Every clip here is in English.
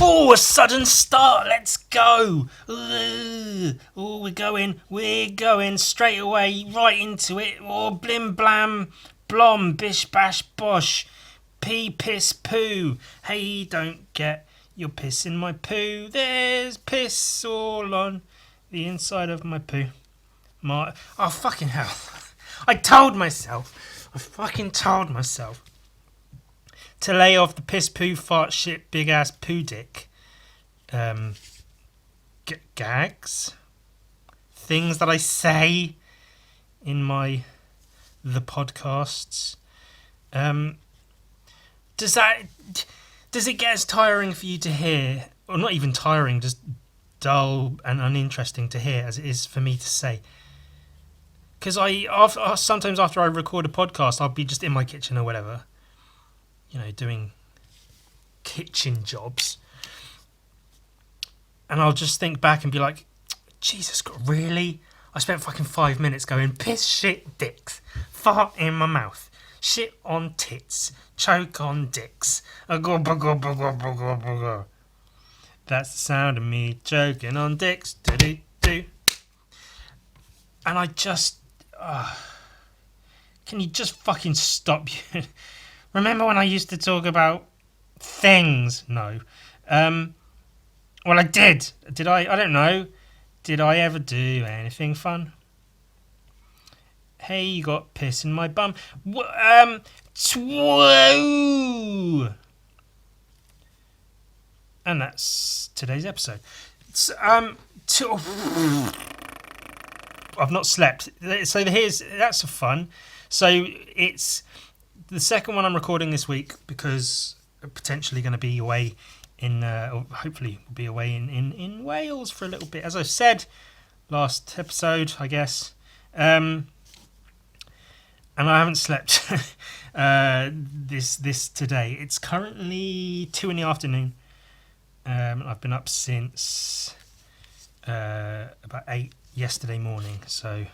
Oh, a sudden start. Let's go. Oh, we're going straight away right into it. Oh, blim blam, blom, bish bash bosh, pee piss poo. Hey, don't get your piss in my poo. There's piss all on the inside of my poo. Oh, fucking hell. I fucking told myself to lay off the piss poo fart shit big ass poo dick gags, things that I say in the podcasts. Does it get as tiring for you to hear, or not even tiring, just dull and uninteresting to hear as it is for me to say? Because sometimes after I record a podcast, I'll be just in my kitchen or whatever, doing kitchen jobs, and I'll just think back and be like, Jesus God, really? I spent fucking 5 minutes going piss, shit, dicks, fart in my mouth, shit on tits, choke on dicks. That's the sound of me choking on dicks. Do. And I just... can you just fucking stop? Remember when I used to talk about things? No. Well, I did. Did I? I don't know. Did I ever do anything fun? Hey, you got piss in my bum. And that's today's episode. I've not slept. So that's fun. So it's the second one I'm recording this week because I'm potentially going to be away or hopefully be away in Wales for a little bit, as I said last episode, I guess. And I haven't slept this today. It's currently 2 PM. I've been up since about 8 yesterday morning, so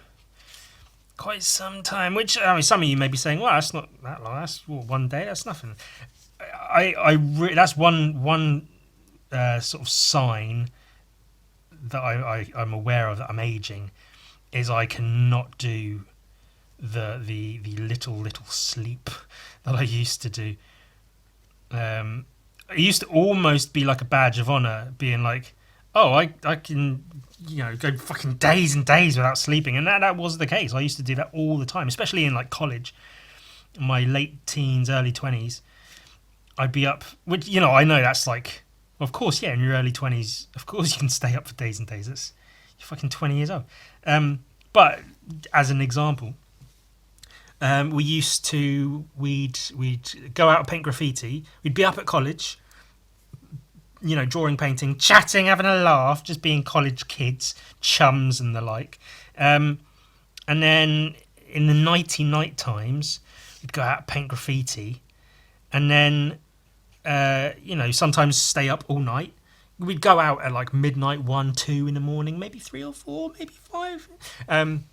quite some time. Which some of you may be saying, "Well, that's not that long. That's one day. That's nothing." That's one sort of sign that I'm aware of that I'm aging, is I cannot do the little sleep that I used to do. It used to almost be like a badge of honor, being like, oh, I can go fucking days and days without sleeping, and that was the case. I used to do that all the time, especially in like college, in my late teens, early 20s. I'd be up, which I know that's like, of course, yeah, in your early 20s, of course you can stay up for days and days. You're fucking 20 years old. But as an example, we'd go out and paint graffiti. We'd be up at college, drawing, painting, chatting, having a laugh, just being college kids, chums and the like. And then in the night times, we'd go out and paint graffiti, and then sometimes stay up all night. We'd go out at like midnight, 1, 2 in the morning, maybe 3 or 4, maybe 5. And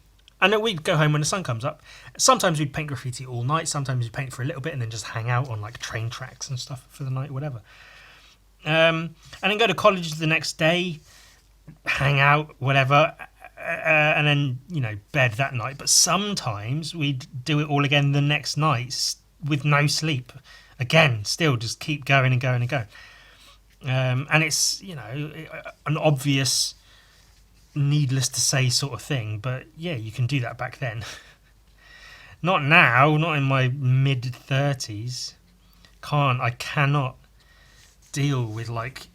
then we'd go home when the sun comes up. Sometimes we'd paint graffiti all night. Sometimes we'd paint for a little bit and then just hang out on like train tracks and stuff for the night, whatever. And then go to college the next day, hang out, whatever, and then bed that night. But sometimes we'd do it all again the next night with no sleep. Again, still just keep going and going and going. And it's an obvious, needless to say sort of thing, but yeah, you can do that back then. Not now, not in my mid-30s. I cannot deal with like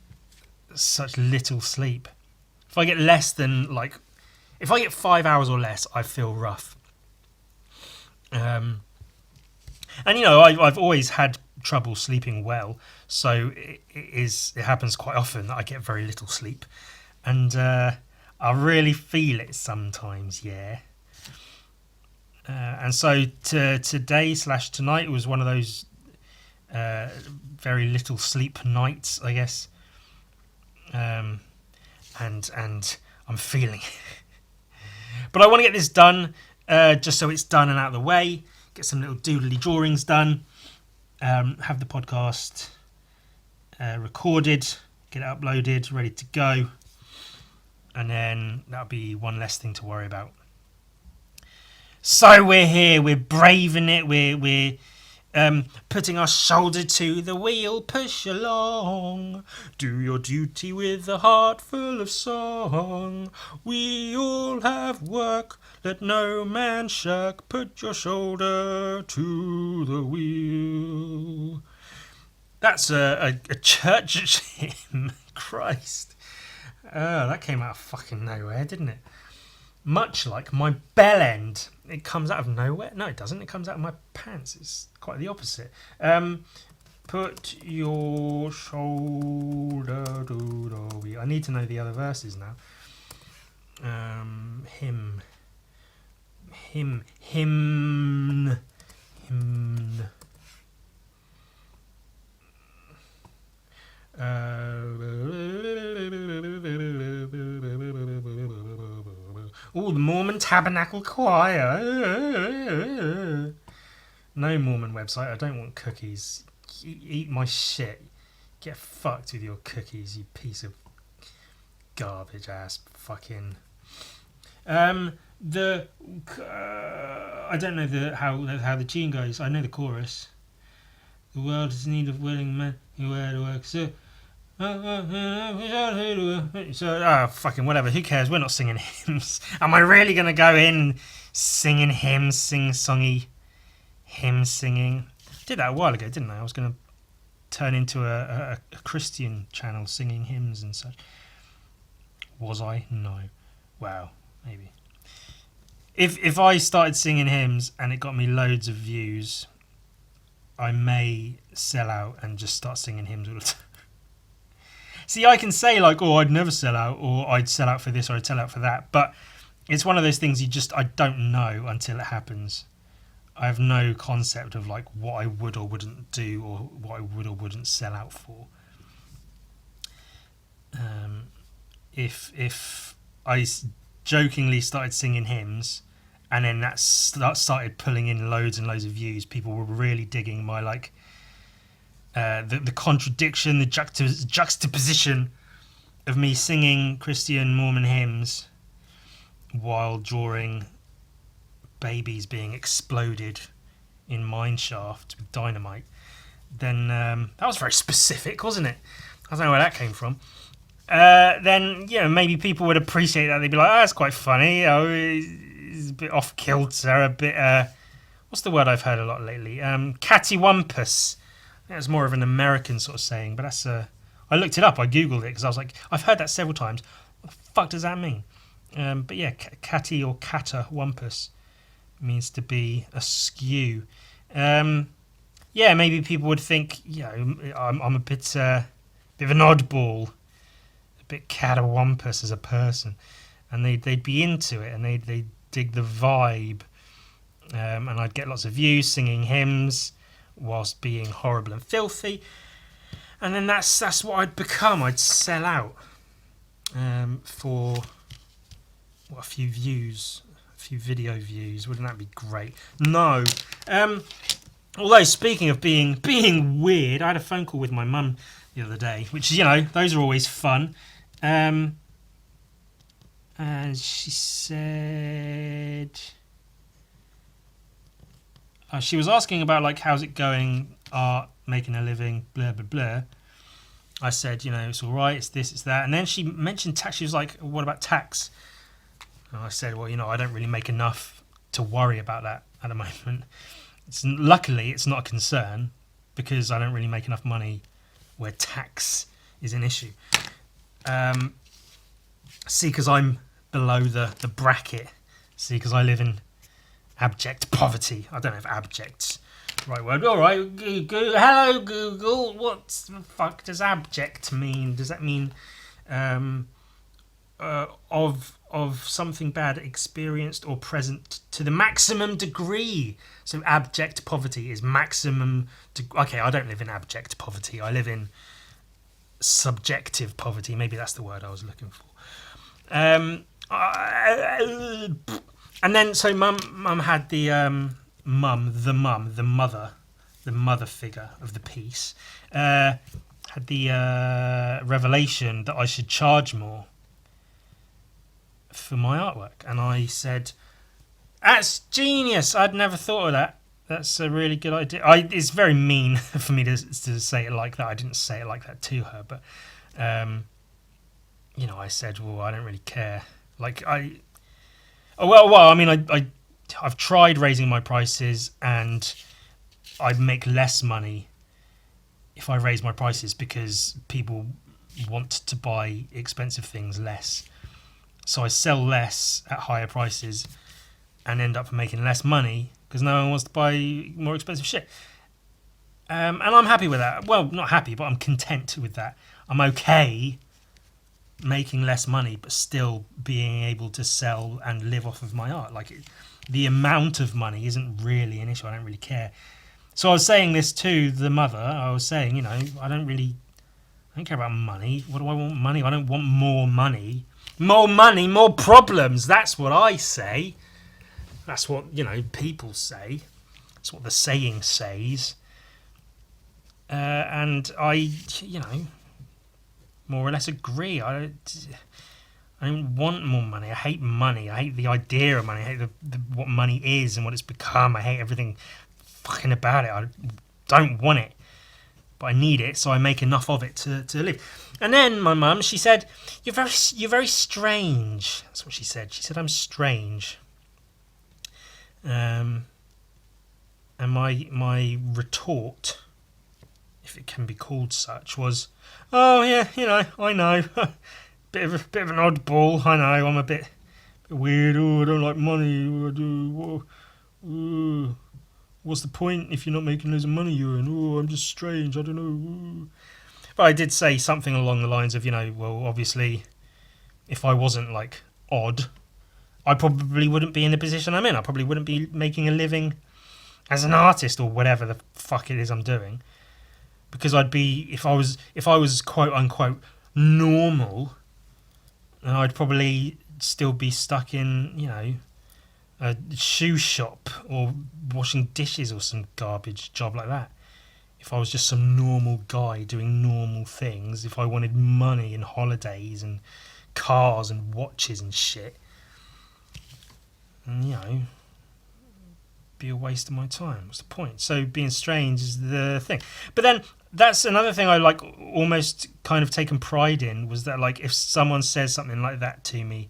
such little sleep. If I get less than if I get 5 hours or less, I feel rough. And I've always had trouble sleeping well, so it happens quite often that I get very little sleep, and I really feel it sometimes, yeah. And so today/tonight was one of those very little sleep nights, I guess. And I'm feeling it. But I want to get this done, just so it's done and out of the way. Get some little doodly drawings done. Have the podcast recorded. get it uploaded, ready to go, and then that'll be one less thing to worry about. So we're here, we're braving it, we're putting our shoulder to the wheel, push along. Do your duty with a heart full of song. We all have work, let no man shirk. Put your shoulder to the wheel. That's a church hymn. Christ. That came out of fucking nowhere, didn't it? Much like my bell end. It comes out of nowhere. No, it doesn't. It comes out of my pants. It's quite the opposite. Put your shoulder to the wheel. I need to know the other verses now. Hymn. Oh, the Mormon Tabernacle Choir. No Mormon website. I don't want cookies. Eat my shit. Get fucked with your cookies, you piece of garbage ass fucking. I don't know how the tune goes. I know the chorus. The world is in need of willing men who wear the work. So fucking whatever, who cares? We're not singing hymns. Am I really gonna go in singing hymns, sing-songy hymn singing? I did that a while ago, didn't I? I was gonna turn into a Christian channel singing hymns and such. Was I? No. Wow, maybe. If I started singing hymns and it got me loads of views, I may sell out and just start singing hymns all the time. See, I can say like, oh, I'd never sell out, or I'd sell out for this, or I'd sell out for that. But it's one of those things I don't know until it happens. I have no concept of like what I would or wouldn't do, or what I would or wouldn't sell out for. If I jokingly started singing hymns, and then that started pulling in loads and loads of views, people were really digging my like. The contradiction, the juxtaposition of me singing Christian Mormon hymns while drawing babies being exploded in mine shafts with dynamite, then that was very specific, wasn't it? I don't know where that came from. Then, maybe people would appreciate that. They'd be like, oh, that's quite funny. Oh, it's a bit off kilter, a bit, what's the word I've heard a lot lately? Cattywampus. That's more of an American sort of saying, but that's I looked it up, I googled it because I was like, I've heard that several times. What the fuck does that mean? But yeah, catty or cattywampus means to be askew. Maybe people would think, I'm a bit of an oddball, a bit cattywampus as a person, and they'd be into it, and they'd dig the vibe, and I'd get lots of views singing hymns whilst being horrible and filthy, and then that's what I'd become. I'd sell out for a few views, a few video views. Wouldn't that be great? No. Although speaking of being weird, I had a phone call with my mum the other day, which those are always fun. And she said. She was asking about like how's it going, art, making a living, blah blah blah. I said, it's all right, it's this, it's that, and then she mentioned tax. She was like, "What about tax?" And I said, "Well, I don't really make enough to worry about that at the moment. Luckily, it's not a concern because I don't really make enough money where tax is an issue. See, because I'm below the bracket. See, because I live in abject poverty. I don't know if abject's the right word. All right, Google. Hello, Google. What the fuck does abject mean? Does that mean of something bad experienced or present to the maximum degree? So abject poverty is maximum. Okay, I don't live in abject poverty. I live in subjective poverty. Maybe that's the word I was looking for. And then, so mum had the mother figure of the piece, had had the revelation that I should charge more for my artwork, and I said, "That's genius! I'd never thought of that. That's a really good idea." It's very mean for me to say it like that. I didn't say it like that to her, but I said, "Well, I don't really care." I've tried raising my prices, and I'd make less money if I raise my prices because people want to buy expensive things less. So I sell less at higher prices and end up making less money because no one wants to buy more expensive shit. And I'm happy with that. Well, not happy, but I'm content with that. I'm okay making less money but still being able to sell and live off of my art. The amount of money isn't really an issue. I don't really care. So I was saying this to the mother. I was saying, I don't care about money. What do I want money? I don't want more money. More money, more problems. That's what I say. That's what, people say. That's what the saying says. And I, more or less agree. I don't want more money. I hate money. I hate the idea of money. I hate what money is and what it's become. I hate everything fucking about it. I don't want it, but I need it, so I make enough of it to live. And then my mum, she said, "You're very strange." That's what she said. She said, "I'm strange." And my retort, if it can be called such, was, "Oh yeah, I know, bit of an oddball. I know, I'm a bit weird. Oh, I don't like money. I do. What's the point if you're not making loads of money, Ewan? Oh, I'm just strange. I don't know." But I did say something along the lines of, well, obviously, if I wasn't odd, I probably wouldn't be in the position I'm in. I probably wouldn't be making a living as an artist or whatever the fuck it is I'm doing. Because I'd be, if I was quote unquote normal, I'd probably still be stuck in, a shoe shop or washing dishes or some garbage job like that. If I was just some normal guy doing normal things, if I wanted money and holidays and cars and watches and shit, be a waste of my time. What's the point? So being strange is the thing. But then that's another thing I almost kind of taken pride in, was that if someone says something like that to me,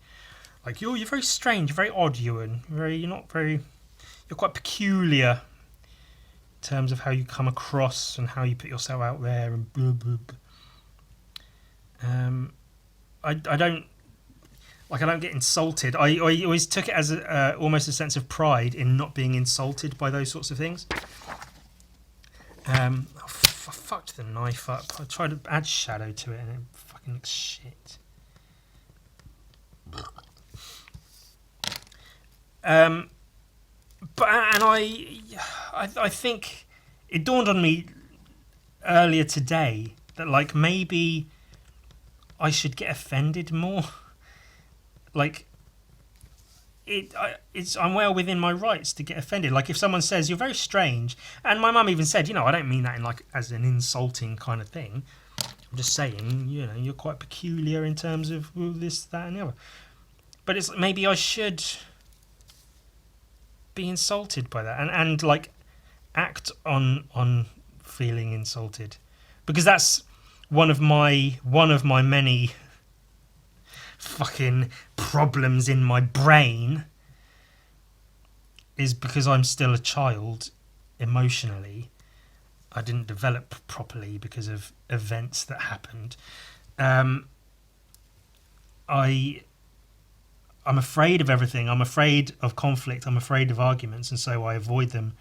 you're very strange, you're very odd, Ewan. You're quite peculiar in terms of how you come across and how you put yourself out there and blah, blah, blah. I don't get insulted. I always took it as almost a sense of pride in not being insulted by those sorts of things. I fucked the knife up. I tried to add shadow to it and it fucking looks shit. I think it dawned on me earlier today that maybe I should get offended more. I'm well within my rights to get offended. If someone says you're very strange, and my mum even said, I don't mean that in as an insulting kind of thing. I'm just saying, you're quite peculiar in terms of this, that, and the other. But it's maybe I should be insulted by that and act on feeling insulted, because that's one of my many fucking problems in my brain, is because I'm still a child emotionally. I didn't develop properly because of events that happened. I'm afraid of everything. I'm afraid of conflict. I'm afraid of arguments, and so I avoid them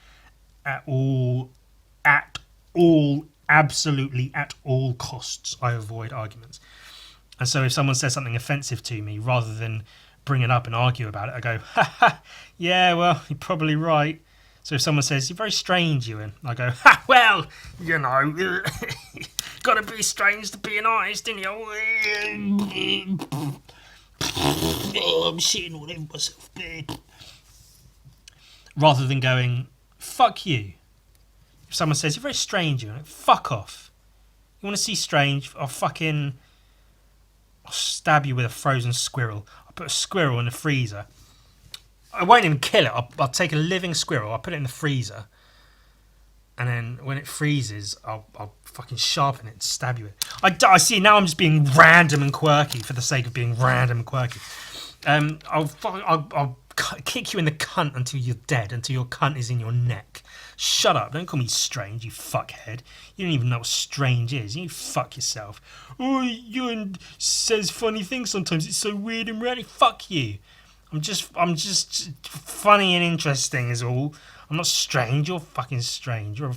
absolutely at all costs. I avoid arguments. And so if someone says something offensive to me, rather than bring it up and argue about it, I go, "Ha ha, yeah, well, you're probably right." So if someone says, "You're very strange, Ewan," I go, "Ha, well, gotta be strange to be an artist, didn't you?" Oh, I'm shitting all over myself. Rather than going, "Fuck you." If someone says, "You're very strange," Ewan, fuck off. You want to see strange? I'll stab you with a frozen squirrel. I'll put a squirrel in the freezer. I won't even kill it. I'll take a living squirrel. I'll put it in the freezer. And then when it freezes, I'll fucking sharpen it and stab you with it. I see, now I'm just being random and quirky for the sake of being random and quirky. I'll kick you in the cunt until you're dead, until your cunt is in your neck. Shut up. Don't call me strange, you fuckhead. You don't even know what strange is. You fuck yourself. Oh, Ewan says funny things sometimes. It's so weird and rowdy. Fuck you. I'm just funny and interesting is all. I'm not strange. You're fucking strange. You're a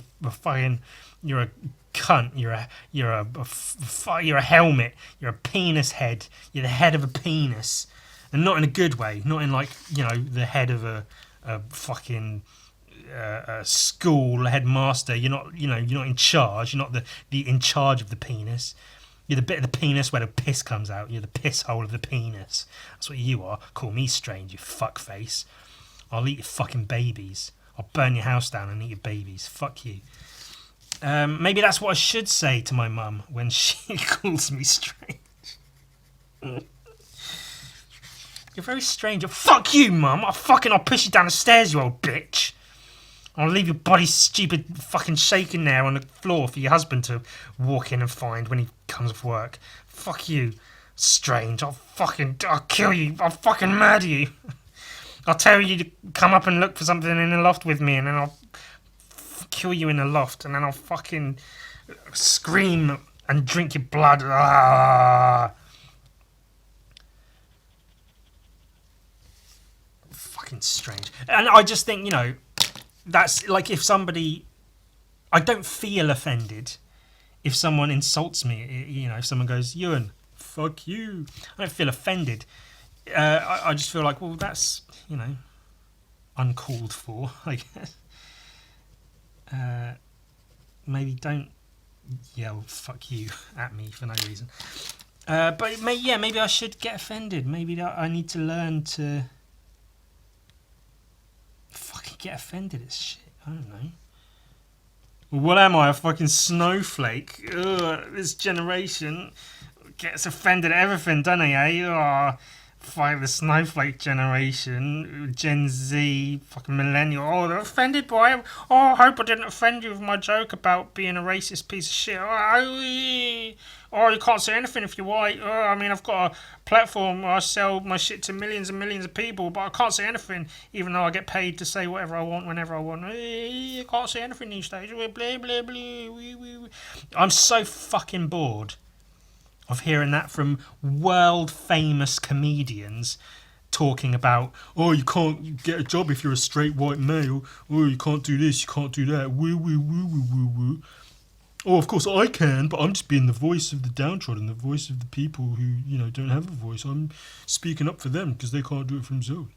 cunt. You're a helmet. You're a penis head. You're the head of a penis, and not in a good way. Not in like, you know, the head of a fucking school headmaster. You're not in charge. You're not the in charge of the penis. You're the bit of the penis where the piss comes out. You're the piss hole of the penis. That's what you are. Call me strange, you fuckface. I'll eat your fucking babies. I'll burn your house down and eat your babies. Fuck you. Maybe that's what I should say to my mum when she calls me strange. You're very strange. Fuck you, mum. I'll push you down the stairs, you old bitch. I'll leave your body stupid fucking shaking there on the floor for your husband to walk in and find when he comes off work. Fuck you, strange. I'll kill you. I'll fucking murder you. I'll tell you to come up and look for something in the loft with me, and then I'll kill you in the loft, and then I'll fucking scream and drink your blood. Ah. Fucking strange. And I just think, you know, that's like if somebody... I don't feel offended if someone insults me. You know, if someone goes, Ewan, fuck you. I don't feel offended. I just feel like, well, that's, you know, uncalled for, I guess. Maybe don't yell fuck you at me for no reason. But maybe I should get offended. Maybe I need to learn to fucking get offended at shit. I don't know. Well, what am I, a fucking snowflake? Ugh, this generation gets offended at everything, don't they, eh? Oh, the snowflake generation, Gen Z, fucking millennial. Oh, they're offended by it. Oh, I hope I didn't offend you with my joke about being a racist piece of shit. Oh, you can't say anything if you're white. Oh, I mean, I've got a platform where I sell my shit to millions and millions of people, but I can't say anything, even though I get paid to say whatever I want whenever I want. I can't say anything these days. Blah, blah, blah. I'm so fucking bored of hearing that from world-famous comedians talking about, oh, you can't get a job if you're a straight white male. Oh, you can't do this, you can't do that. Woo, woo, woo, woo, woo, woo. Oh, of course I can, but I'm just being the voice of the downtrodden, the voice of the people who, you know, don't have a voice. I'm speaking up for them because they can't do it for themselves.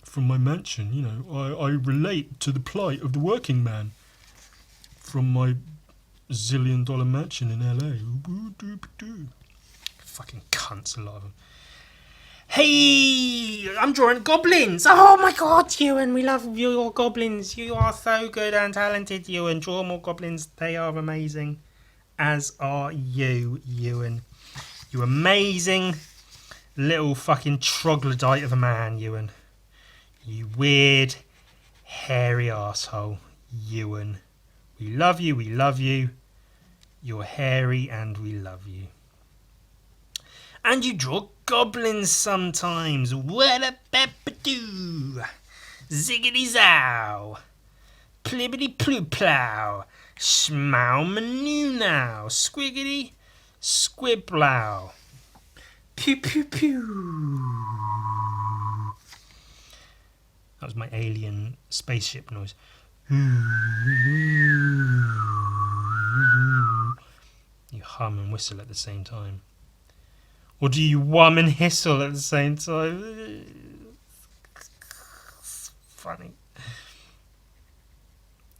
From my mansion, you know, I relate to the plight of the working man. From my zillion-dollar mansion in LA. Fucking cunts, a lot of them. Hey, I'm drawing goblins. Oh my god, Ewan, we love your goblins. You are so good and talented, Ewan. Draw more goblins. They are amazing. As are you, Ewan. You amazing little fucking troglodyte of a man, Ewan. You weird, hairy arsehole, Ewan. We love you, we love you. You're hairy and we love you. And you draw goblins sometimes. What a pepper-doo. Ziggity-zow. Plibbity-ploo-plow. Schmow-manoo-now. Squiggity, squiblow. Pew-pew-pew. That was my alien spaceship noise. You hum and whistle at the same time. Or do you whum and hissle at the same time? It's funny.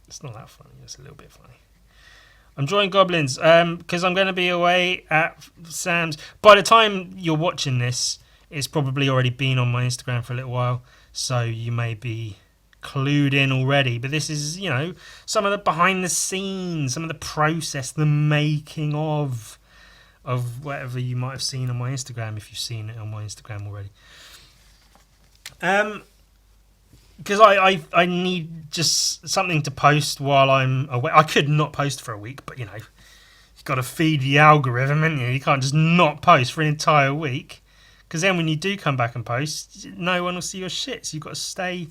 It's not that funny. It's a little bit funny. I'm drawing goblins because I'm going to be away at Sam's. By the time you're watching this, it's probably already been on my Instagram for a little while. So you may be clued in already. But this is, some of the behind the scenes, some of the process, the making of whatever you might have seen on my Instagram, if you've seen it on my Instagram already. Because I need just something to post while I'm away. I could not post for a week, but you've got to feed the algorithm, haven't you? You can't just not post for an entire week, because then when you do come back and post, no one will see your shit. So you've got to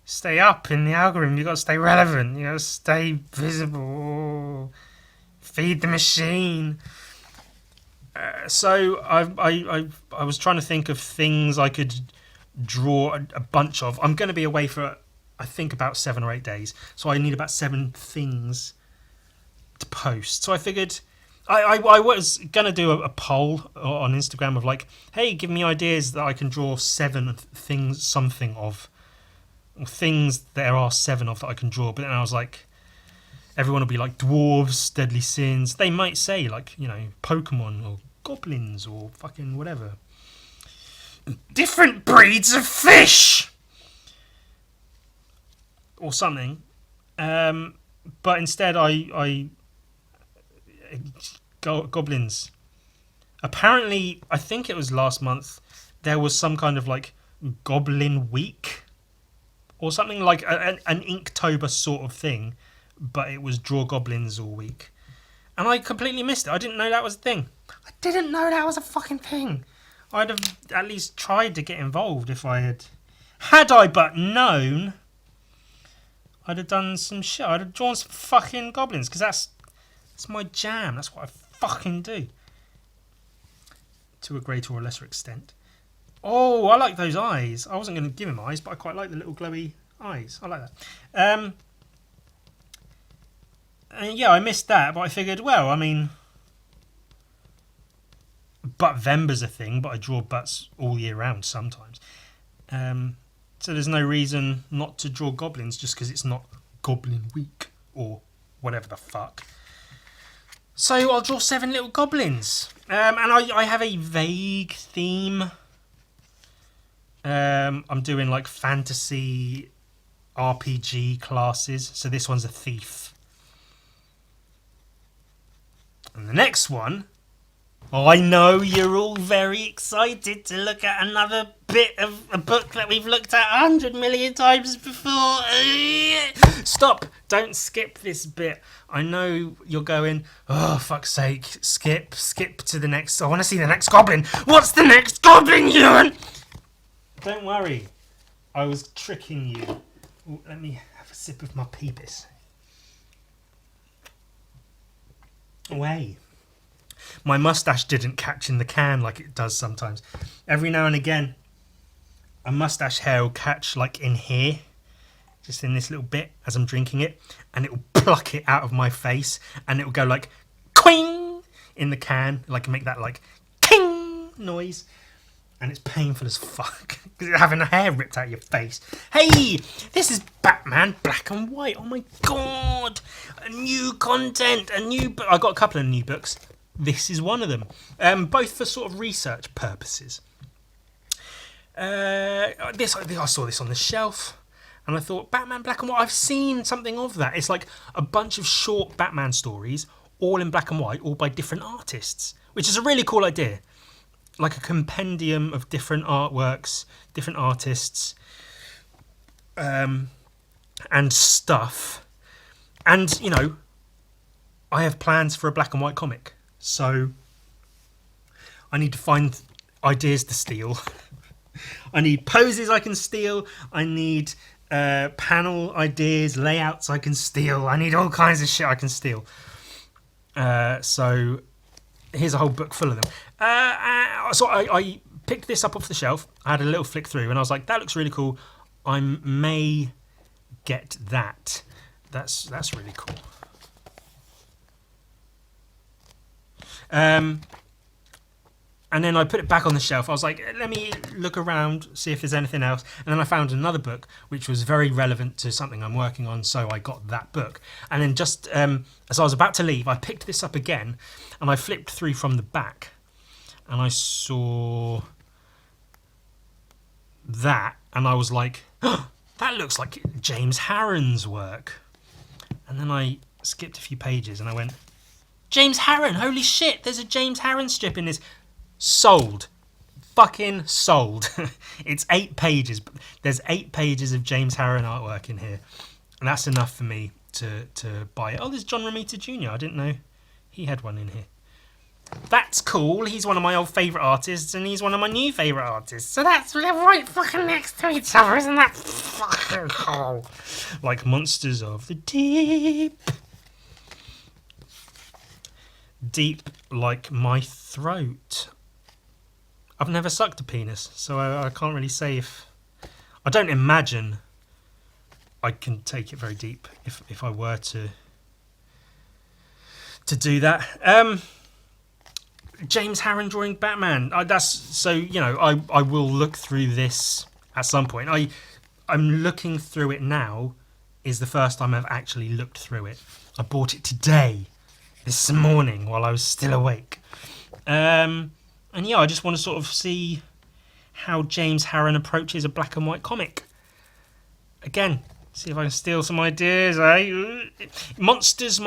stay up in the algorithm. You've got to stay relevant. You've got to stay visible. Feed the machine. So I was trying to think of things I could draw a bunch of. I'm going to be away for, I think, about 7 or 8 days, so I need about 7 things to post. So I figured I was going to do a poll on Instagram of like, hey, give me ideas that I can draw 7 things, something of, or things there are 7 of that I can draw. But then I was like, everyone will be like dwarves, deadly sins. They might say like, Pokemon or goblins or fucking whatever. Different breeds of fish! Or something. But instead I goblins. Apparently, I think it was last month, there was some kind of like Goblin Week. Or something like an Inktober sort of thing. But it was draw goblins all week. And I completely missed it. I didn't know that was a thing. I didn't know that was a fucking thing. I'd have at least tried to get involved if I had. Had I but known, I'd have done some shit. I'd have drawn some fucking goblins, because that's my jam. That's what I fucking do. To a greater or lesser extent. Oh, I like those eyes. I wasn't going to give him eyes, but I quite like the little glowy eyes. I like that. And yeah, I missed that, but I figured, well, I mean, butt Vember's a thing, but I draw butts all year round sometimes. So there's no reason not to draw goblins just because it's not Goblin Week or whatever the fuck. So I'll draw 7 little goblins. And I have a vague theme. I'm doing like fantasy RPG classes. So this one's a thief. And the next one, I know you're all very excited to look at another bit of a book that we've looked at 100 million times before. Stop! Don't skip this bit. I know you're going, oh, fuck's sake, skip to the next. I want to see the next goblin. What's the next goblin, Ewan? Don't worry. I was tricking you. Ooh, let me have a sip of my peepus. Away. My moustache didn't catch in the can like it does sometimes. Every now and again, a moustache hair will catch like in here, just in this little bit as I'm drinking it, and it will pluck it out of my face, and it will go like quing in the can, like make that like king noise, and it's painful as fuck because you're having a hair ripped out of your face. Hey, this is Batman Black and White. Oh my god, new content, I got a couple of new books. This is one of them, both for sort of research purposes. I saw this on the shelf, and I thought, Batman Black and White, I've seen something of that. It's like a bunch of short Batman stories, all in black and white, all by different artists, which is a really cool idea. Like a compendium of different artworks, different artists, and stuff. And, I have plans for a black and white comic. So I need to find ideas to steal. I need poses I can steal. I need panel ideas, layouts I can steal. I need all kinds of shit I can steal. So here's a whole book full of them. So I picked this up off the shelf. I had a little flick through, and I was like, that looks really cool. I may get that. That's really cool. And then I put it back on the shelf. I was like, let me look around, see if there's anything else. And then I found another book, which was very relevant to something I'm working on, so I got that book. And then just as I was about to leave, I picked this up again, and I flipped through from the back, and I saw that, and I was like, oh, that looks like James Harren's work. And then I skipped a few pages and I went, James Harren, holy shit, there's a James Harren strip in this. Sold. Fucking sold. It's 8 pages. There's 8 pages of James Harren artwork in here. And that's enough for me to buy it. Oh, there's John Romita Jr. I didn't know he had one in here. That's cool. He's one of my old favourite artists and he's one of my new favourite artists. So that's right fucking next to each other, isn't that fucking cool? Like Monsters of the Deep. Deep like my throat. I've never sucked a penis, so I can't really say if... I don't imagine I can take it very deep if I were to do that. James Harren drawing Batman. That's so, you know, I will look through this at some point. I'm looking through it now. Is the first time I've actually looked through it. I bought it today, this morning, while I was still awake. And yeah, I just want to sort of see how James Harren approaches a black and white comic. Again, see if I can steal some ideas, eh? Monsters.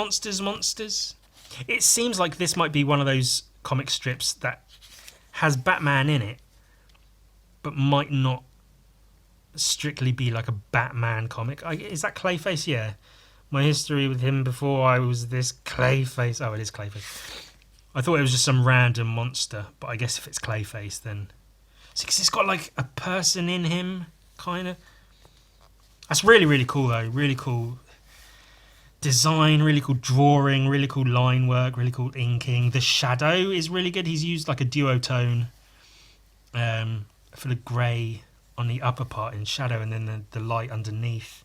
It seems like this might be one of those comic strips that has Batman in it, but might not strictly be like a Batman comic. Is that Clayface? Yeah. My history with him before I was this Clayface. Oh, it is Clayface. I thought it was just some random monster, but I guess if it's Clayface, then... See, because it's got, like, a person in him, kind of. That's really, really cool, though. Really cool design, really cool drawing, really cool line work, really cool inking. The shadow is really good. He's used, like, a duotone for the grey on the upper part in shadow, and then the light underneath.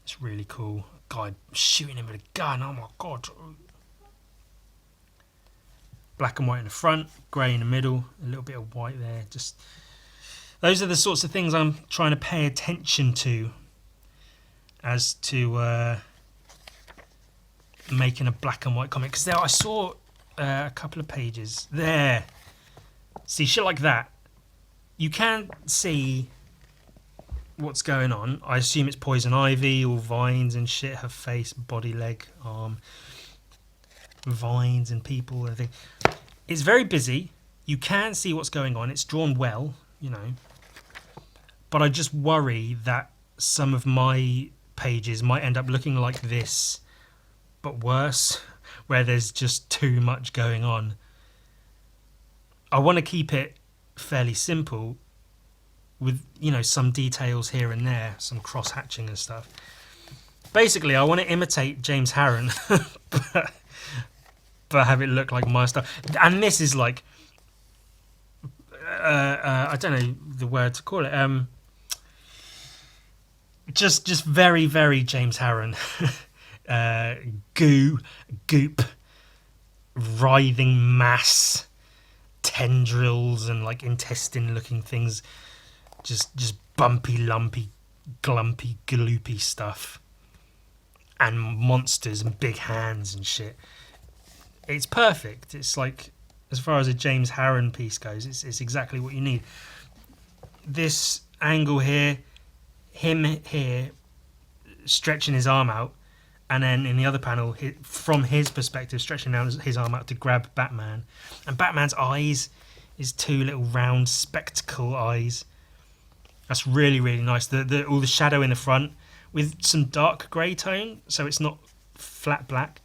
It's really cool. Guy shooting him with a gun. Oh, my God. Black and white in the front, grey in the middle, a little bit of white there. Just those are the sorts of things I'm trying to pay attention to as to making a black and white comic. Because I saw a couple of pages there. See, shit like that. You can see what's going on. I assume it's Poison Ivy, all vines and shit. Her face, body, leg, arm. Vines and people and things. It's very busy. You can see what's going on. It's drawn well, you know. But I just worry that some of my pages might end up looking like this, but worse, where there's just too much going on. I want to keep it fairly simple with, you know, some details here and there, some cross-hatching and stuff. Basically, I want to imitate James Harren, but have it look like my stuff. And this is like, I don't know the word to call it. Just very, very James Harren. Goop, writhing mass, tendrils and like intestine-looking things. Just bumpy, lumpy, glumpy, gloopy stuff. And monsters and big hands and shit. It's perfect. It's like, as far as a James Harren piece goes, it's exactly what you need. This angle here, him here, stretching his arm out, and then in the other panel, from his perspective, stretching out his arm out to grab Batman. And Batman's eyes, his 2 little round spectacle eyes. That's really, really nice. All the shadow in the front with some dark grey tone, so it's not flat black.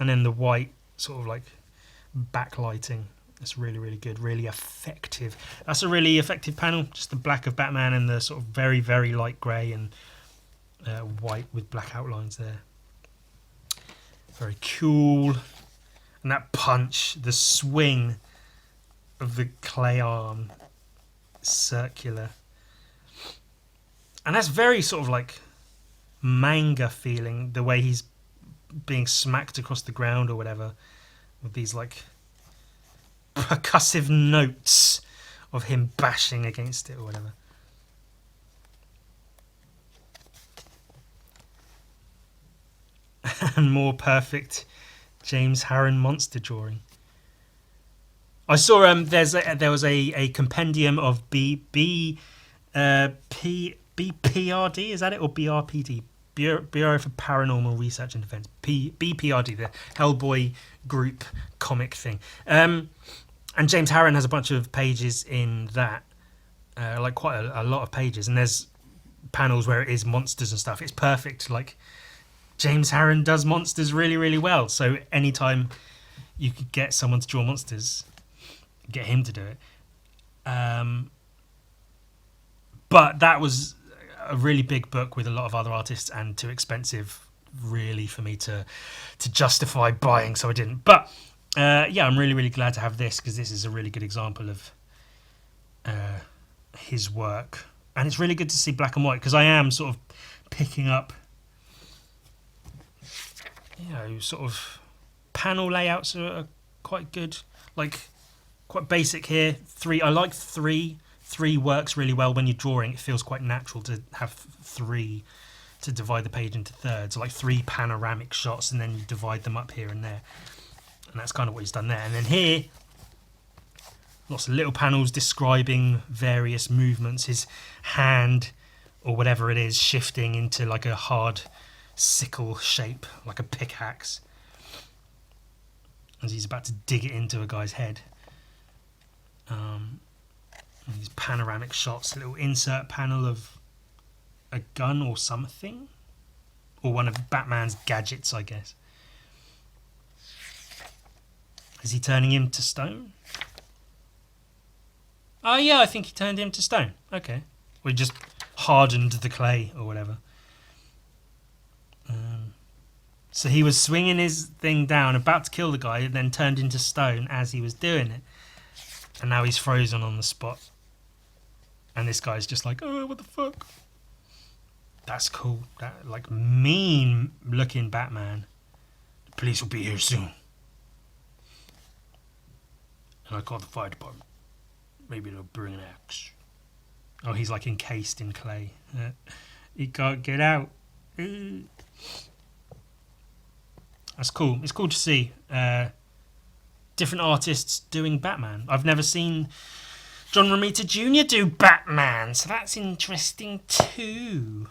And then the white sort of like backlighting. It's really, really good, really effective. That's a really effective panel, just the black of Batman and the sort of very, very light grey and white with black outlines there. Very cool. And that punch, the swing of the clay arm, circular. And that's very sort of like manga feeling, the way he's being smacked across the ground or whatever, with these like percussive notes of him bashing against it or whatever. And more perfect James Harren monster drawing. I saw there was a compendium of P BPRD, is that it? Or BRPD? Bureau for Paranormal Research and Defense. BPRD, the Hellboy group comic thing. And James Harren has a bunch of pages in that, like quite a lot of pages. And there's panels where it is monsters and stuff. It's perfect. Like, James Harren does monsters really, really well. So anytime you could get someone to draw monsters, get him to do it. But that was a really big book with a lot of other artists and too expensive really for me to justify buying, so I didn't. But yeah, I'm really, really glad to have this, because this is a really good example of his work. And it's really good to see black and white, because I am sort of picking up, you know, sort of panel layouts are quite good, like quite basic here. I like three works really well when you're drawing. It feels quite natural to have three, to divide the page into thirds, like 3 panoramic shots, and then you divide them up here and there, and that's kind of what he's done there. And then here, lots of little panels describing various movements, his hand or whatever it is shifting into like a hard sickle shape, like a pickaxe, as he's about to dig it into a guy's head. These panoramic shots, a little insert panel of a gun or something, or one of Batman's gadgets, I guess. Is he turning him to stone? Oh yeah, I think he turned him to stone. Okay. Or he just hardened the clay or whatever. So he was swinging his thing down, about to kill the guy, and then turned into stone as he was doing it. And now he's frozen on the spot. And this guy's just like, oh, what the fuck? That's cool. That, like, mean looking Batman. The police will be here soon. And I called the fire department. Maybe they'll bring an axe. Oh, he's like encased in clay. He can't get out. That's cool. It's cool to see different artists doing Batman. I've never seen John Romita Jr. do Batman, so that's interesting too.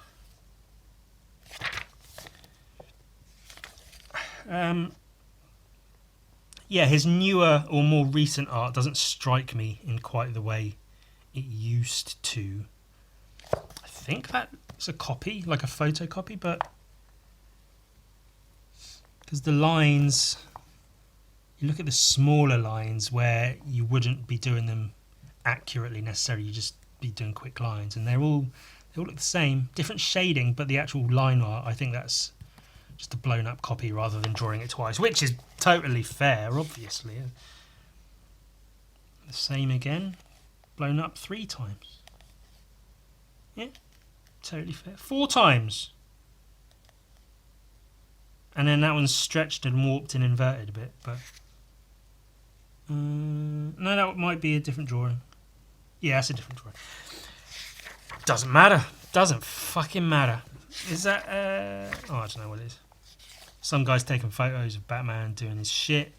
Yeah, his newer or more recent art doesn't strike me in quite the way it used to. I think that's a copy, like a photocopy, but because the lines, you look at the smaller lines where you wouldn't be doing them accurately necessarily, you just be doing quick lines, and they all look the same, different shading, but the actual line art, I think that's just a blown up copy rather than drawing it twice, which is totally fair, obviously. The same again, blown up 3 times. Yeah, totally fair. 4 times. And then that one's stretched and warped and inverted a bit, but no, that might be a different drawing. Yeah, that's a different drawing. Doesn't matter. Doesn't fucking matter. Is that oh, I don't know what it is. Some guy's taking photos of Batman doing his shit.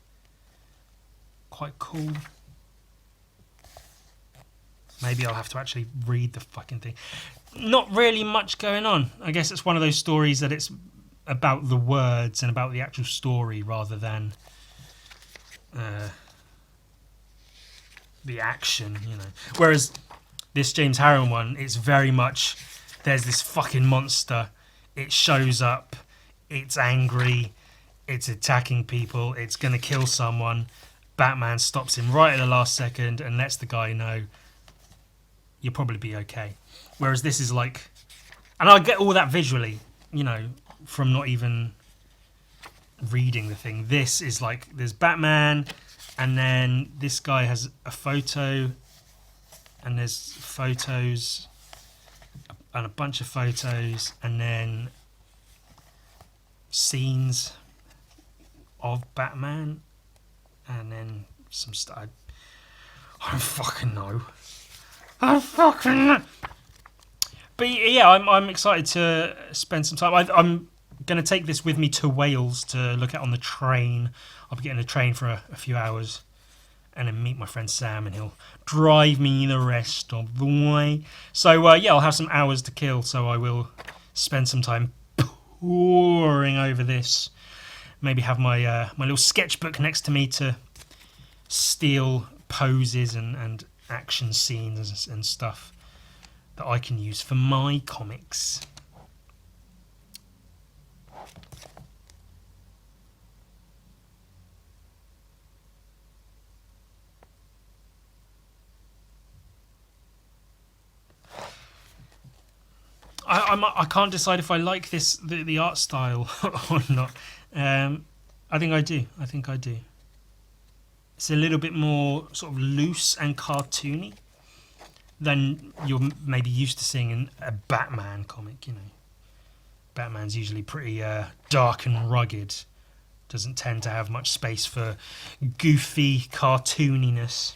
Quite cool. Maybe I'll have to actually read the fucking thing. Not really much going on. I guess it's one of those stories that it's about the words and about the actual story rather than the action, you know. Whereas this James Harren one, it's very much, there's this fucking monster, it shows up, it's angry, it's attacking people, it's going to kill someone. Batman stops him right at the last second and lets the guy know you'll probably be okay. Whereas this is like, and I get all that visually, you know, from not even reading the thing. This is like, there's Batman, and then this guy has a photo, and there's photos, and a bunch of photos, and then scenes of Batman, and then some stuff. I don't fucking know. I don't fucking know. But yeah, I'm excited to spend some time. I'm going to take this with me to Wales to look at on the train. I'll be getting a train for a few hours. and then meet my friend Sam, and he'll drive me the rest of the way. So yeah, I'll have some hours to kill, so I will spend some time poring over this. Maybe have my my little sketchbook next to me to steal poses and action scenes and stuff that I can use for my comics. I can't decide if I like the art style or not. I think I do. It's a little bit more sort of loose and cartoony than you're maybe used to seeing in a Batman comic. You know, Batman's usually pretty dark and rugged. Doesn't tend to have much space for goofy cartooniness.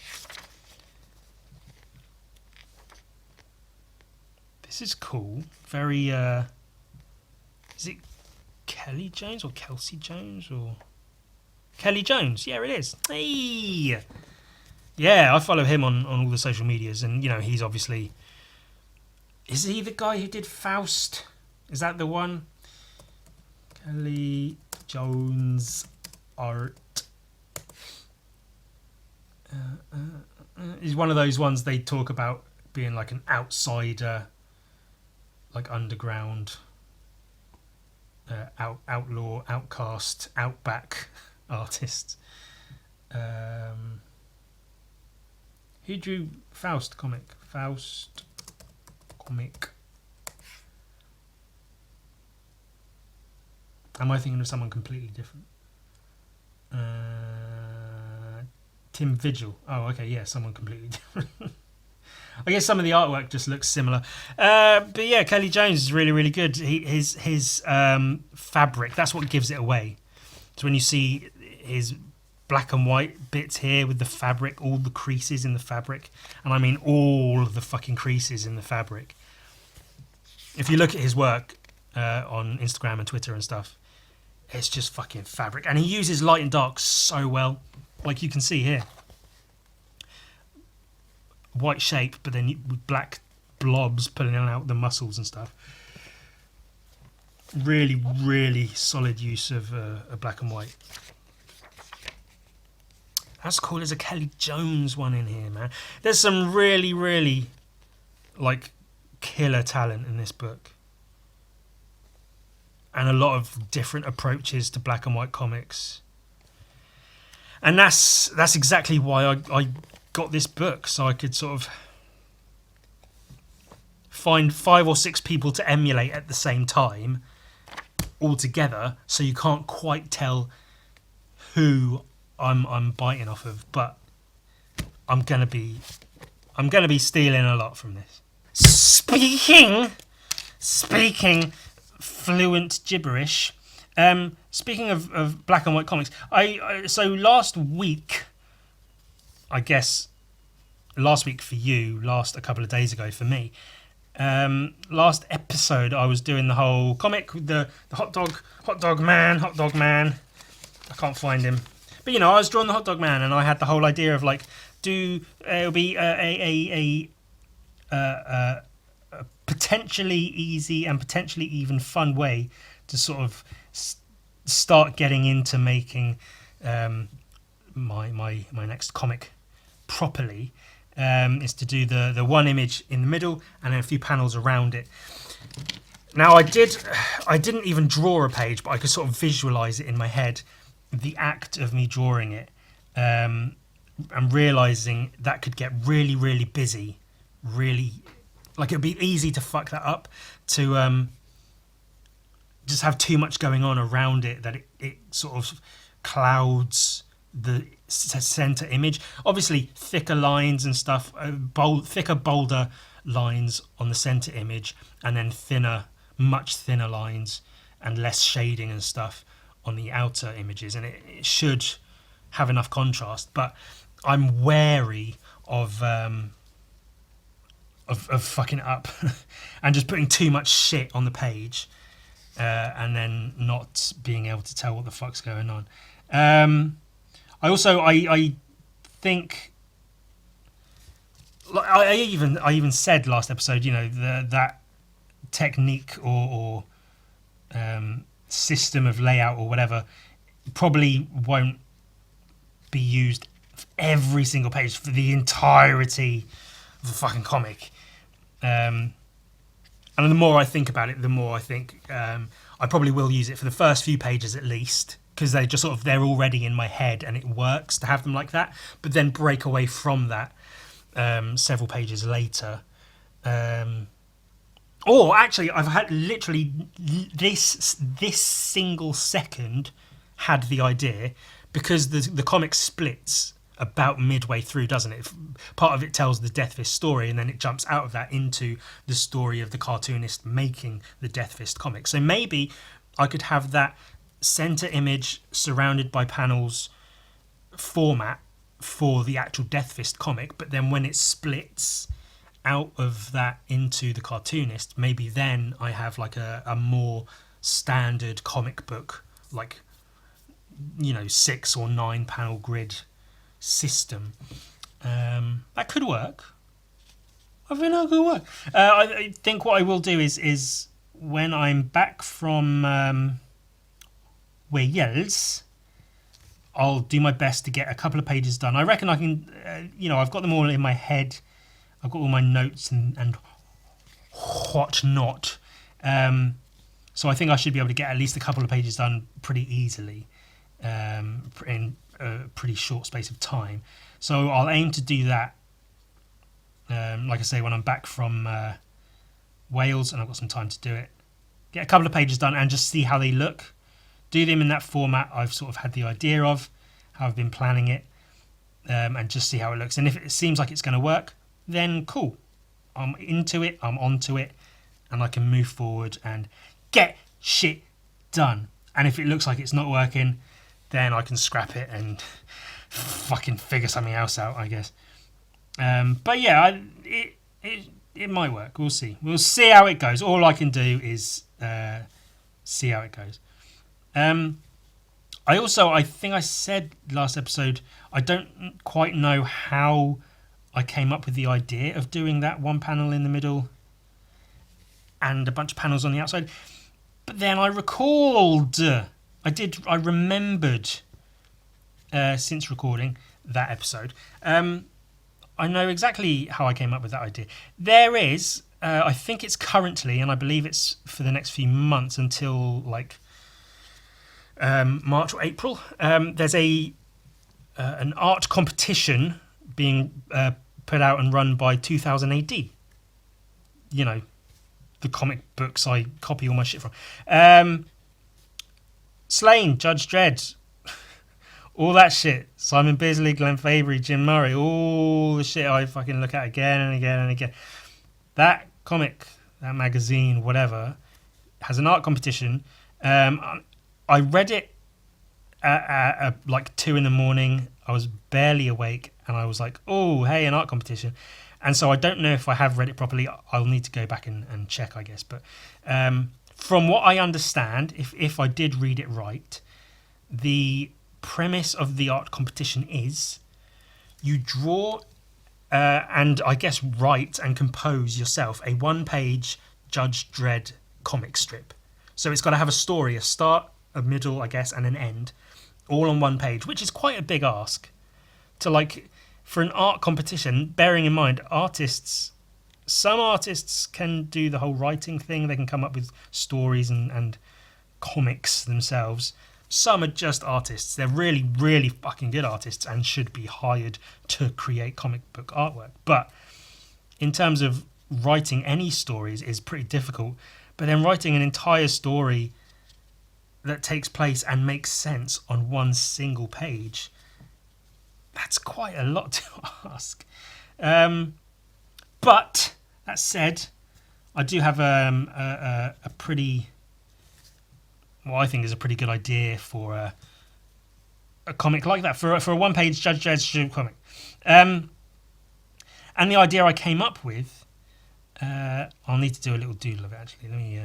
This is cool. Very, is it Kelly Jones or Kelsey Jones or Kelly Jones? Yeah, it is. Hey, yeah, I follow him on all the social medias, and you know he's obviously. Is he the guy who did Faust? Is that the one? Kelly Jones art. He's one of those ones they talk about being like an outsider, like underground, outlaw, outcast, outback artist. Who drew Faust comic? Faust comic. Am I thinking of someone completely different? Tim Vigil. Oh, okay, yeah, someone completely different. I guess some of the artwork just looks similar. But yeah, Kelly Jones is really, really good. His fabric, that's what gives it away. So when you see his black and white bits here with the fabric, all the creases in the fabric, and I mean all of the fucking creases in the fabric. If you look at his work on Instagram and Twitter and stuff, it's just fucking fabric. And he uses light and dark so well, like you can see here. White shape, but then with black blobs pulling out the muscles and stuff. Really, really solid use of a black and white. That's cool. There's a Kelly Jones one in here, man. There's some really, really like killer talent in this book, and a lot of different approaches to black and white comics. And that's exactly why I got this book, so I could sort of find 5 or 6 people to emulate at the same time, all together, so you can't quite tell who I'm biting off of, but I'm gonna be stealing a lot from this. Speaking fluent gibberish. Speaking of black and white comics, so last week, I guess last week for you, a couple of days ago for me. Last episode, I was doing the whole comic with the hot dog man. I can't find him, but you know, I was drawing the hot dog man, and I had the whole idea of like, it'll be a potentially easy and potentially even fun way to sort of start getting into making my next comic properly, is to do the one image in the middle and then a few panels around it. Now I didn't even draw a page, but I could sort of visualize it in my head, the act of me drawing it, and realizing that could get really, really busy, really, like it'd be easy to fuck that up, to just have too much going on around it, that it sort of clouds the center image. Obviously thicker lines and stuff, thicker, bolder lines on the center image, and then much thinner lines and less shading and stuff on the outer images, and it should have enough contrast. But I'm wary of fucking it up and just putting too much shit on the page, and then not being able to tell what the fuck's going on. I think, like, I even said last episode, that technique or system of layout or whatever probably won't be used for every single page for the entirety of the fucking comic. And the more I think about it, the more I think I probably will use it for the first few pages at least, because they just they're already in my head and it works to have them like that. But then break away from that several pages later. Or actually, I've had literally this single second had the idea, because the comic splits about midway through, doesn't it? Part of it tells the Death Fist story, and then it jumps out of that into the story of the cartoonist making the Death Fist comic. So maybe I could have that center image surrounded by panels format for the actual Death Fist comic, but then when it splits out of that into the cartoonist, maybe then I have like a more standard comic book, like 6 or 9 panel grid system. That could work. I think that could work. I think what I will do is when I'm back from Wales, I'll do my best to get a couple of pages done. I reckon I can, I've got them all in my head. I've got all my notes and whatnot. So I think I should be able to get at least a couple of pages done pretty easily in a pretty short space of time. So I'll aim to do that, like I say, when I'm back from Wales and I've got some time to do it. Get a couple of pages done and just see how they look. Do them in that format I've sort of had the idea of, how I've been planning it, and just see how it looks. And if it seems like it's going to work, then cool. I'm into it, I'm onto it, and I can move forward and get shit done. And if it looks like it's not working, then I can scrap it and fucking figure something else out, I guess. But yeah, it might work. We'll see. We'll see how it goes. All I can do is see how it goes. I think I said last episode, I don't quite know how I came up with the idea of doing that one panel in the middle and a bunch of panels on the outside. But then I recalled, I remembered since recording that episode. I know exactly how I came up with that idea. There is, I think it's currently, and I believe it's for the next few months until like March or April, there's an art competition being put out and run by 2000 AD. The comic books I copy all my shit from. Slain, Judge Dredd, all that shit. Simon Bisley, Glenn Fabry, Jim Murray, all the shit I fucking look at again and again and again. That comic, that magazine, whatever, has an art competition. I read it at like 2 a.m. I was barely awake and I was like, oh, hey, an art competition. And so I don't know if I have read it properly. I'll need to go back and check, I guess. But from what I understand, if I did read it right, the premise of the art competition is you draw and I guess write and compose yourself a 1-page Judge Dredd comic strip. So it's got to have a story, a start, a middle, I guess, and an end, all on 1 page, which is quite a big ask to, like, for an art competition. Bearing in mind, some artists can do the whole writing thing. They can come up with stories and comics themselves. Some are just artists. They're really, really fucking good artists and should be hired to create comic book artwork. But in terms of writing any stories is pretty difficult. But then writing an entire story that takes place and makes sense on 1 single page, that's quite a lot to ask. But that said, I do have a pretty, what I think is a pretty good idea for a comic like that, for a 1-page Judge Dredd comic. And the idea I came up with, I'll need to do a little doodle of it, actually. Let me...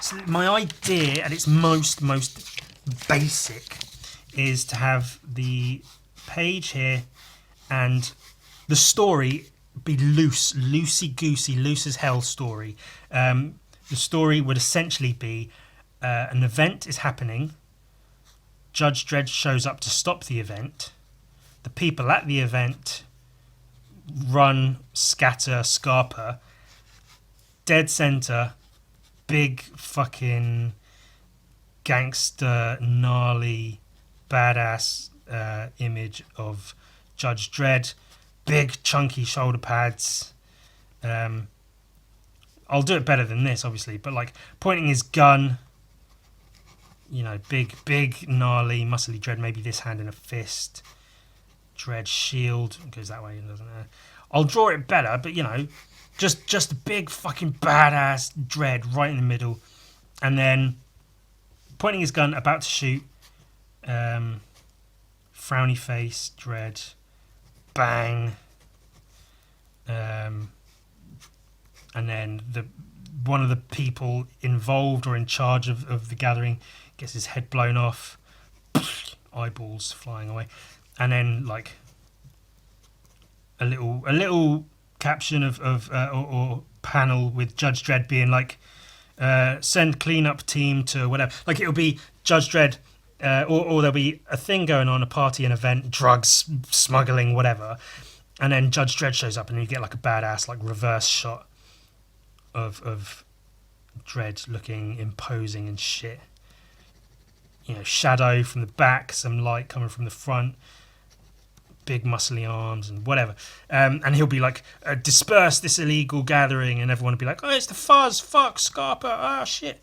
So my idea, at its most basic, is to have the page here and the story be loosey-goosey, loose as hell story. The story would essentially be an event is happening. Judge Dredd shows up to stop the event. The people at the event run, scatter, scarper. Dead center, big fucking gangster, gnarly, badass image of Judge Dredd. Big, chunky shoulder pads. I'll do it better than this, obviously, but like pointing his gun. You know, big, gnarly, muscly Dredd. Maybe this hand in a fist. Dredd shield. It goes that way, doesn't it? I'll draw it better, but you know, just a big fucking badass Dredd right in the middle, and then pointing his gun, about to shoot. Frowny face, Dredd. Bang. And then one of the people involved or in charge of the gathering gets his head blown off, eyeballs flying away, and then like a little caption or panel with Judge Dredd being like, send cleanup team to whatever. Like it'll be Judge Dredd, or there'll be a thing going on, a party, an event, drugs, smuggling, whatever, and then Judge Dredd shows up and you get like a badass like reverse shot of Dredd looking imposing and shit. You know, shadow from the back, some light coming from the front, big muscly arms and whatever. And he'll be like, disperse this illegal gathering, and everyone will be like, oh, it's the fuzz, fuck, Scarpa, ah, shit.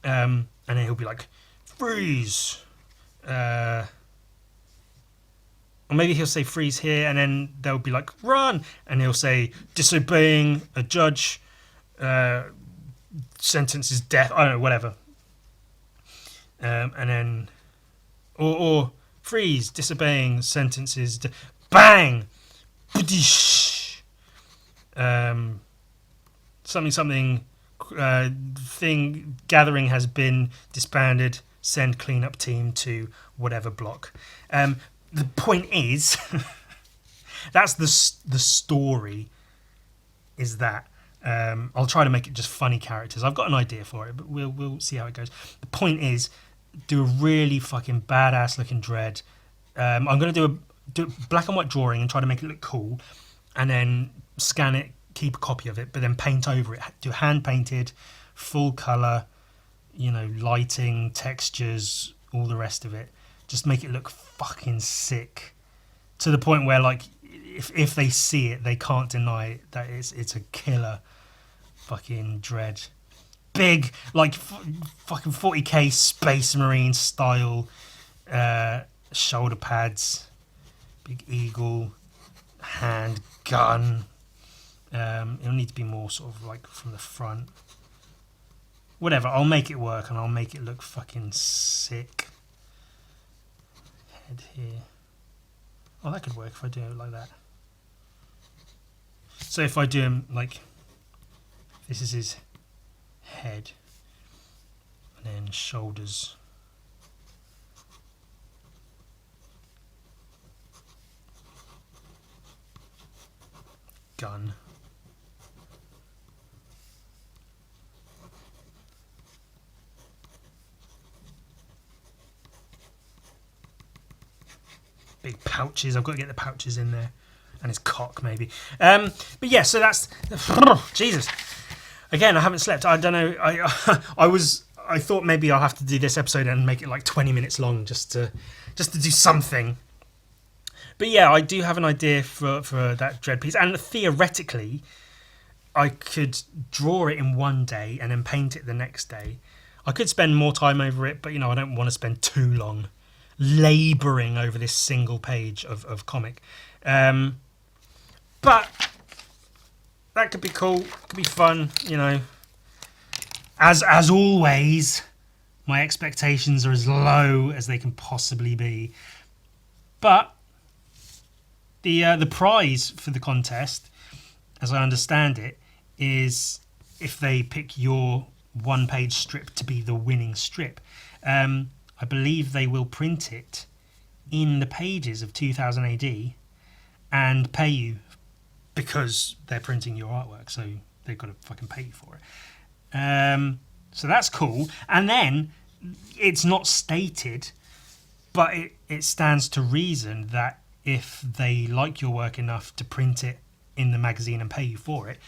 And then he'll be like, freeze. Or maybe he'll say freeze here, and then they'll be like, run. And he'll say, disobeying a judge, sentence is death. I don't know, whatever. And then, or freeze, disobeying, sentences, bang, something, thing, gathering has been disbanded, send cleanup team to whatever block. The point is, that's the story, is that. I'll try to make it just funny characters. I've got an idea for it, but we'll see how it goes. The point is, do a really fucking badass looking Dredd. I'm going to do a black and white drawing and try to make it look cool, and then scan it, keep a copy of it, but then paint over it. Do hand painted, full color, you know, lighting, textures, all the rest of it. Just make it look fucking sick, to the point where like if they see it, they can't deny it, that it's a killer fucking Dredd. Big, like fucking 40k Space Marine style shoulder pads, big eagle, hand, gun. It'll need to be more sort of like from the front. Whatever, I'll make it work and I'll make it look fucking sick. Head here. Oh, that could work if I do it like that. So if I do him like, this is his head, and then shoulders, gun, big pouches. I've got to get the pouches in there, and his cock maybe. But yeah, so that's Jesus. Again, I haven't slept. I don't know. I thought maybe I'll have to do this episode and make it like 20 minutes long just to do something. But yeah, I do have an idea for that Dredd piece, and theoretically, I could draw it in one day and then paint it the next day. I could spend more time over it, but you know, I don't want to spend too long labouring over this single page of comic. But that could be cool, could be fun, you know. As always, my expectations are as low as they can possibly be. But the prize for the contest, as I understand it, is if they pick your one-page strip to be the winning strip. I believe they will print it in the pages of 2000 AD and pay you because they're printing your artwork, so they've got to fucking pay you for it. So that's cool. And then it's not stated, but it stands to reason that if they like your work enough to print it in the magazine and pay you for it,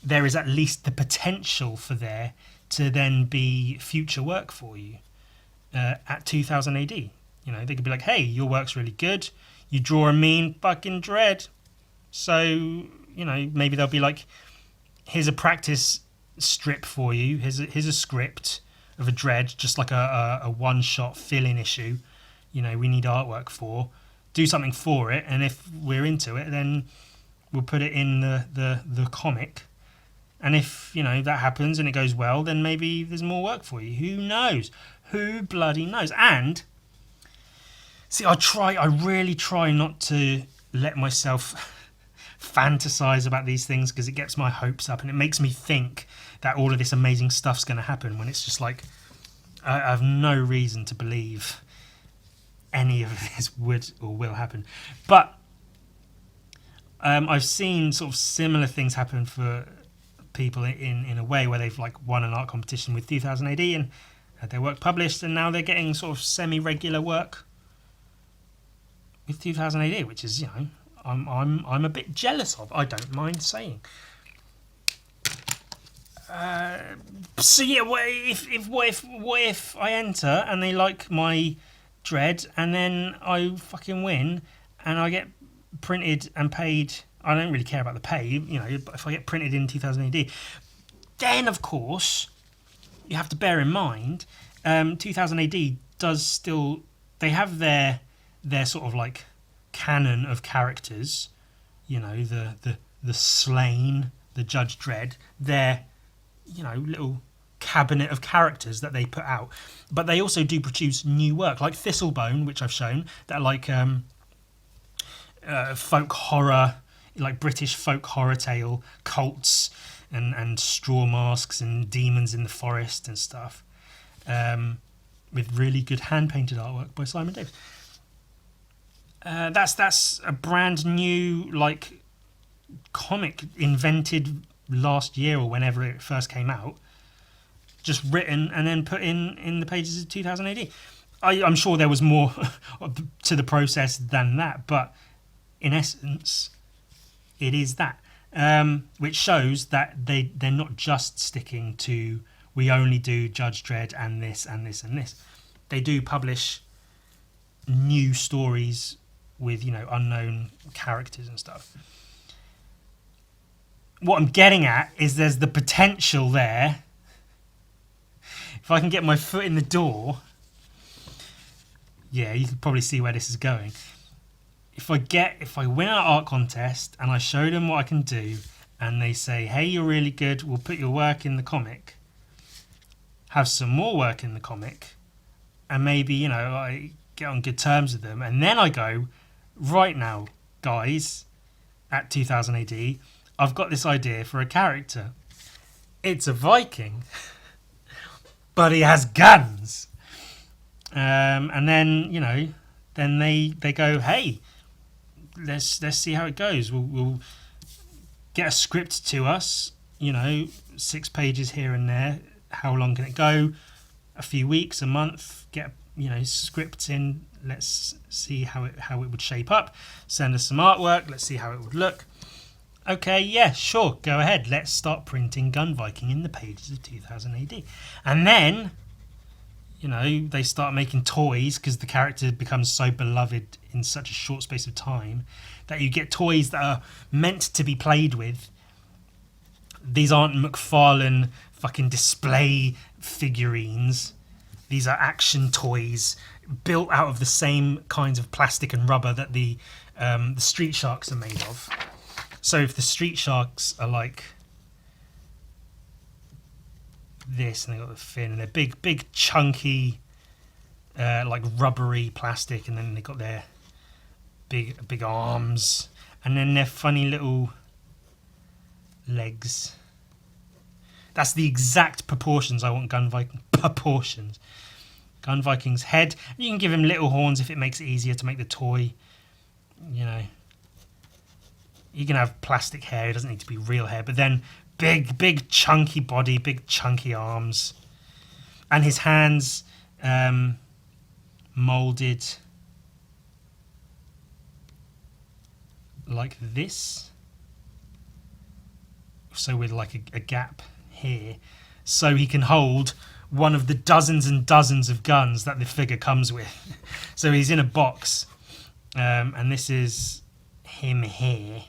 there is at least the potential for there to then be future work for you at 2000 AD. You know, they could be like, hey, your work's really good. You draw a mean fucking Dredd. So, you know, maybe they'll be like, here's a practice strip for you. Here's a script of a Dredd, just like a one-shot fill-in issue. You know, we need artwork for. Do something for it, and if we're into it, then we'll put it in the comic. And if, you know, that happens and it goes well, then maybe there's more work for you. Who knows? Who bloody knows? And see, I really try not to let myself fantasize about these things, because it gets my hopes up and it makes me think that all of this amazing stuff's going to happen, when it's just like, I have no reason to believe any of this would or will happen. But I've seen sort of similar things happen for people in a way, where they've like won an art competition with 2000 AD and had their work published, and now they're getting sort of semi-regular work with 2000 AD, which is, you know, I'm a bit jealous of. I don't mind saying. So yeah, what if I enter and they like my Dredd, and then I fucking win and I get printed and paid? I don't really care about the pay, you know, but if I get printed in 2000 AD, then of course you have to bear in mind 2000 AD does still, they have their sort of like canon of characters, you know, the slain, the Judge Dredd, their, you know, little cabinet of characters that they put out. But they also do produce new work, like Thistlebone, which I've shown, that like folk horror, like British folk horror tale, cults and straw masks and demons in the forest and stuff, with really good hand-painted artwork by Simon Davis. That's a brand new like comic invented last year or whenever it first came out, just written and then put in the pages of 2000 AD. I'm sure there was more to the process than that, but in essence, it is that, which shows that they're not just sticking to, we only do Judge Dredd and this and this and this. They do publish new stories with, you know, unknown characters and stuff. What I'm getting at is there's the potential there. If I can get my foot in the door, yeah, you can probably see where this is going. If I win an art contest and I show them what I can do, and they say, hey, you're really good, we'll put your work in the comic, have some more work in the comic, and maybe, you know, I get on good terms with them, and then I go, right now, guys, at 2000 AD, I've got this idea for a character. It's a Viking, but he has guns. And then, you know, then they go, hey, let's see how it goes. We'll get a script to us, you know, 6 pages here and there. How long can it go? A few weeks, a month. Get, you know, scripts in. Let's see how it would shape up. Send us some artwork. Let's see how it would look. Okay, yeah, sure, go ahead. Let's start printing Gun Viking in the pages of 2000 AD. And then, you know, they start making toys, because the character becomes so beloved in such a short space of time that you get toys that are meant to be played with. These aren't McFarlane fucking display figurines. These are action toys built out of the same kinds of plastic and rubber that the Street Sharks are made of. So if the Street Sharks are like this, and they've got the fin, and they're big chunky, like rubbery plastic, and then they've got their big arms, and then their funny little legs. That's the exact proportions I want Gun Viking. Proportions. Gun Viking's head. You can give him little horns if it makes it easier to make the toy. You know. You can have plastic hair. It doesn't need to be real hair. But then big chunky body, big chunky arms. And his hands moulded like this. So with like a gap here. So he can hold one of the dozens and dozens of guns that the figure comes with. So he's in a box. And this is him here.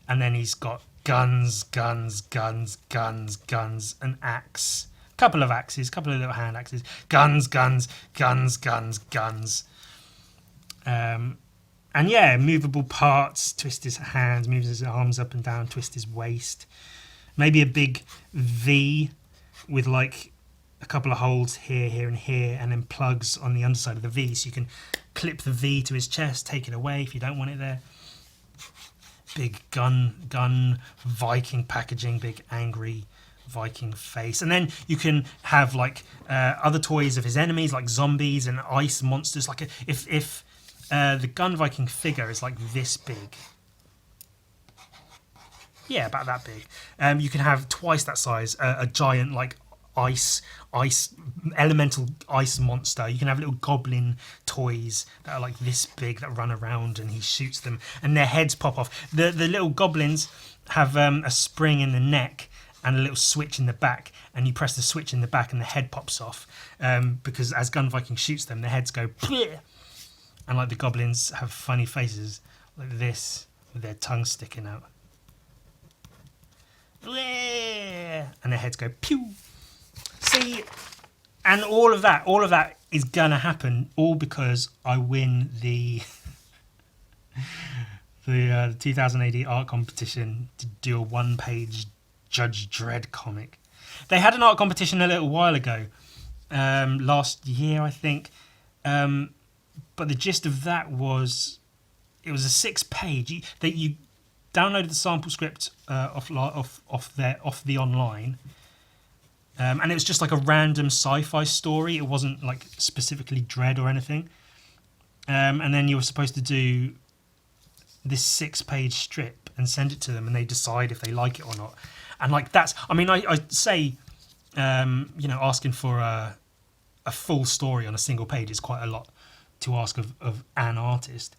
And then he's got guns, an axe. Couple of axes, couple of little hand axes. Guns. And yeah, movable parts. Twist his hands, moves his arms up and down, twist his waist. Maybe a big V with like a couple of holes here, and here, and then plugs on the underside of the V. So you can clip the V to his chest, take it away if you don't want it there. Big gun Viking packaging, big angry Viking face. And then you can have like other toys of his enemies, like zombies and ice monsters. Like if the Gun Viking figure is like this big. Yeah, about that big. You can have twice that size, a giant like ice elemental ice monster. You can have little goblin toys that are like this big that run around and he shoots them and their heads pop off. The little goblins have a spring in the neck and a little switch in the back, and you press the switch in the back and the head pops off, because as Gun Viking shoots them, their heads go Bleh! And like the goblins have funny faces like this with their tongue sticking out. Bleh! And their heads go pew. See, and all of that is gonna happen all because I win the 2000 AD art competition to do a 1-page Judge Dredd comic. They had an art competition a little while ago, last year I think, but the gist of that was it was a 6-page. You downloaded the sample script off the online. And it was just like a random sci-fi story. It wasn't like specifically Dredd or anything. And then you were supposed to do this 6-page strip and send it to them, and they decide if they like it or not. And like that's, I mean, I say, asking for a full story on a single page is quite a lot to ask of an artist.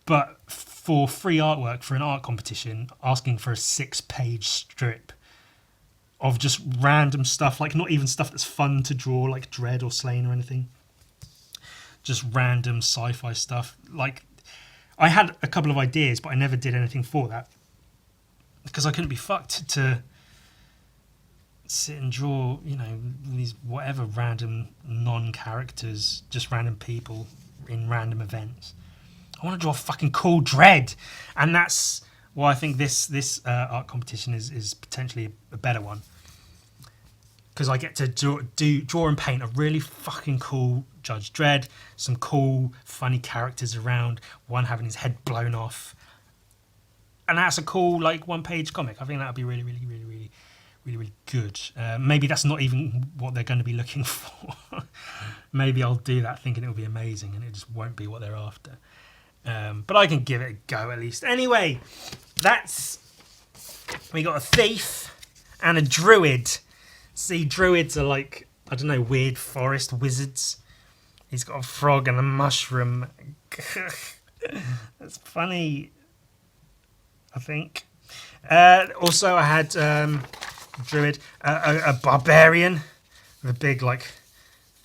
But for free artwork for an art competition, asking for a 6-page strip of just random stuff, like not even stuff that's fun to draw, like Dredd or Slain or anything. Just random sci-fi stuff. Like, I had a couple of ideas, but I never did anything for that because I couldn't be fucked to sit and draw, these whatever random non-characters, just random people in random events. I want to draw fucking cool Dredd, and that's why I think this art competition is potentially a better one, because I get to draw and paint a really fucking cool Judge Dredd, some cool funny characters around, one having his head blown off, and that's a cool like 1-page comic. I think that would be really, really, really, really, really, really good. Maybe that's not even what they're going to be looking for. Maybe I'll do that thinking it'll be amazing, and it just won't be what they're after. But I can give it a go at least. Anyway, we got a thief and a druid. See, druids are like, I don't know, weird forest wizards. He's got a frog and a mushroom. That's funny, I think. Also, I had druid, a barbarian with a big like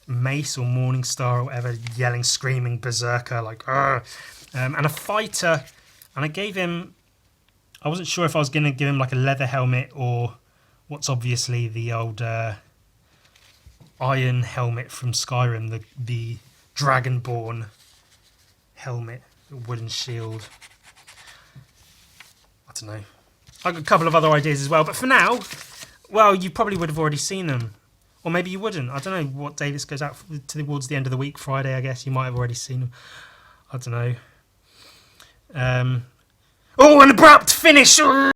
mace or morning star or whatever, yelling, screaming, berserker, like, and a fighter. And I gave him, I wasn't sure if I was going to give him like a leather helmet or what's obviously the old iron helmet from Skyrim, the Dragonborn helmet, the wooden shield. I don't know. I've got a couple of other ideas as well, but for now, well, you probably would have already seen them. Or maybe you wouldn't. I don't know what day this goes out towards the end of the week, Friday, I guess. You might have already seen them. I don't know. Oh, an abrupt finish!